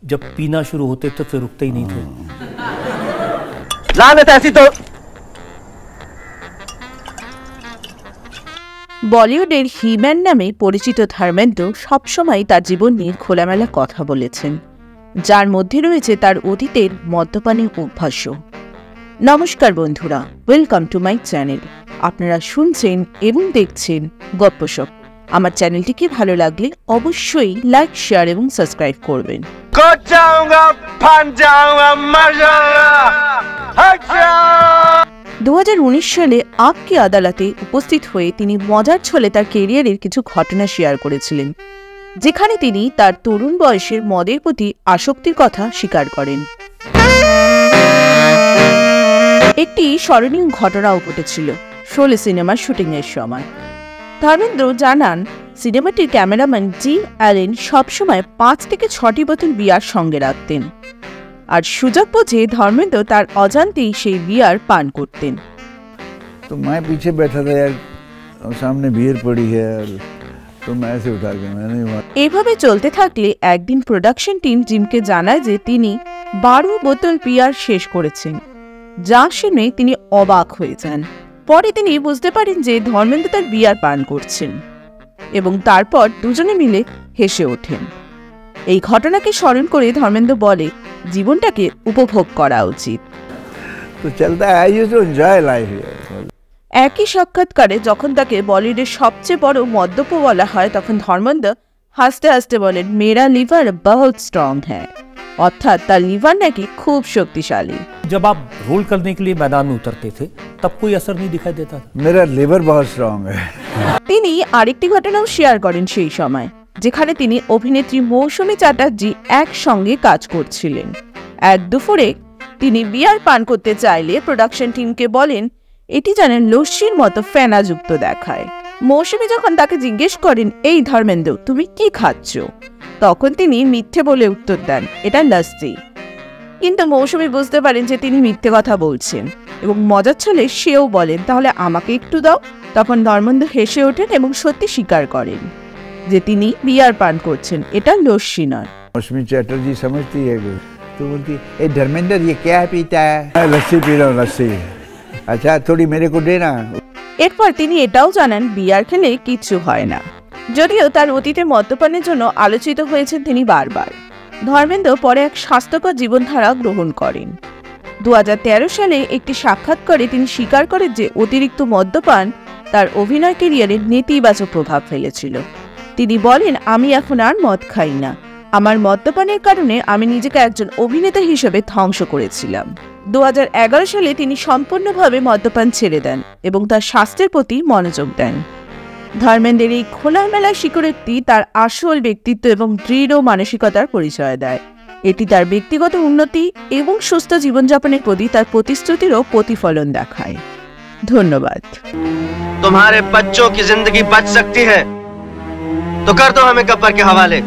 जब पीना शुरू होते थे तो रुकते ही नहीं थे। लानत ऐसी तो বলিউডের হিম্যান নামে পরিচিত ধর্মেন্দ্র সবসময় তার জীবন নিয়ে খোলামেলা কথা বলেছেন, যার মধ্যে রয়েছে তার অতীতের মদ্যপানের অভ্যাসও। নমস্কার বন্ধুরা, ওয়েলকাম টু মাই চ্যানেল। আপনারা শুনছেন এবং দেখছেন গপ্পসপ। আমার চ্যানেলটিকে ভালো লাগলে অবশ্যই লাইক, শেয়ার এবং সাবস্ক্রাইব করবেন। 2019 সালে আপ কি আদালতে উপস্থিত হয়ে তিনি মজার ছলে তার কেরিয়ারের কিছু ঘটনা শেয়ার করেছিলেন, যেখানে তিনি তার তরুণ বয়সের মদের প্রতি আসক্তির কথা স্বীকার করেন। একটি স্মরণীয় ঘটনাও ঘটেছিল শোলে সিনেমার শুটিংয়ের সময়। ধর্মেন্দ্র জানান, সিনেমাটির ক্যামেরাম্যান জিম অ্যালেন সবসময় 5 থেকে 6টি বোতল বিয়ার সঙ্গে রাখতেন, আর সুযোগ বুঝে ধর্মেন্দ্র তার অজান্তেই সেই বিয়ার পান করতেন। तो मैं पीछे बैठा था यार, सामने बियर पड़ी है यार, तो मैं ऐसे उठा के मैंने এভাবে চলতে থাকলে একদিন প্রোডাকশন টিম জিমকে জানায় যে তিনি 12 বোতল বিয়ার শেষ করেছেন, যা শুনে তিনি অবাক হয়ে যান। পরে তিনি বুঝতে পারেন যে ধর্মেন্দ্র তার বিয়ার পান করছেন এবং তারপর দুজনে মিলে হেসে ওঠেন। এই ঘটনাকে স্মরণ করে ধর্মেন্দ্র বলে, জীবনটাকে উপভোগ করা উচিত। तो चलता है, I used to enjoy life. একই সাক্ষাৎকারে যখন তাকে বলিউডের সবচেয়ে বড় মদ্যপ বলা হয়, তখন ধর্মেন্দ্র হাসতে হাসতে বলেন, মেরা লিভার বহুত স্ট্রং হ্যাঁ, অর্থাৎ তার লিভার নাকি খুব শক্তিশালী। जब आप रोल करने के लिए मैदान में उतरते थे तब कोई असर नहीं दिखाई देता था। मेरा लिवर बहुत स्ट्रांग है। তিনি আরেকটি ঘটনাও শেয়ার করেন সেই সময়, যেখানে তিনি অভিনেত্রী মৌসুমী চ্যাটার্জি একসঙ্গে কাজ করছিলেন। এক দুপুরে তিনি বিয়ার পান করতে চাইলে প্রোডাকশন টিমকে বলেন, এটি যেন লস্যির মতো ফেনাযুক্ত দেখায়। মৌসুমী যখন তাকে জিজ্ঞেস করেন, এই ধর্মেন্দ্র তুমি কি খাচ্ছ, তখন তিনি মিথ্যে বলে উত্তর দেন, এটা লস্যি। কিন্তু মৌসুমী বুঝতে পারেন যে তিনি মিথ্যে কথা বলছেন এবং মজার ছলে সেও বলেন, তাহলে আমাকে একটু দাও। তখন ধর্মেন্দ্র হেসে ওঠেন এবং সত্যি স্বীকার করেন যে তিনি বিয়ার পান করছেন, এটা লস্যি নয়। मौसमी चैटर्जी समझती है तो बोलती, ए धर्मेंद्र ये क्या पीता है? मैं लस्सी पी रहा हूँ, लस्सी। अच्छा थोड़ी मेरे को देना। এরপর তিনি এটাও জানান, বিয়ার খেলে কিচ্ছু হয় না। যদিও তার অতীতে মদ্যপানের জন্য আলোচিত হয়েছেন তিনি বারবার, ধর্মেন্দ্র পরে এক স্বাস্থ্যকর জীবনধারা গ্রহণ করেন। 2013 সালে একটি সাক্ষাৎকারে তিনি স্বীকার করেন যে অতিরিক্ত মদ্যপান তার অভিনয় ক্যারিয়ারে নেতিবাচক প্রভাব ফেলেছিল। তিনি বলেন, আমি এখন আর মদ খাই না, আমার মদ্যপানের কারণে আমি নিজেকে একজন অভিনেতা হিসেবে ধ্বংস করেছিলাম। 2011 সালে তিনি সম্পূর্ণভাবে মদ্যপান ছেড়ে দেন এবং তার স্বাস্থ্যের প্রতি মনোযোগ দেন। ধর্মেন্দ্রের এই খোলামেলা স্বীকারোক্তি তার আসল ব্যক্তিত্ব এবং দৃঢ় মানসিকতার পরিচয় দেয়। এটি তার ব্যক্তিগত উন্নতি এবং সুস্থ জীবনযাপনের প্রতি তার প্রতিশ্রুতিরও প্রতিফলন দেখায়। ধন্যবাদ। तुम्हारे बच्चों की जिंदगी बच सकती है तो कर दो हमें गब्बर के हवाले।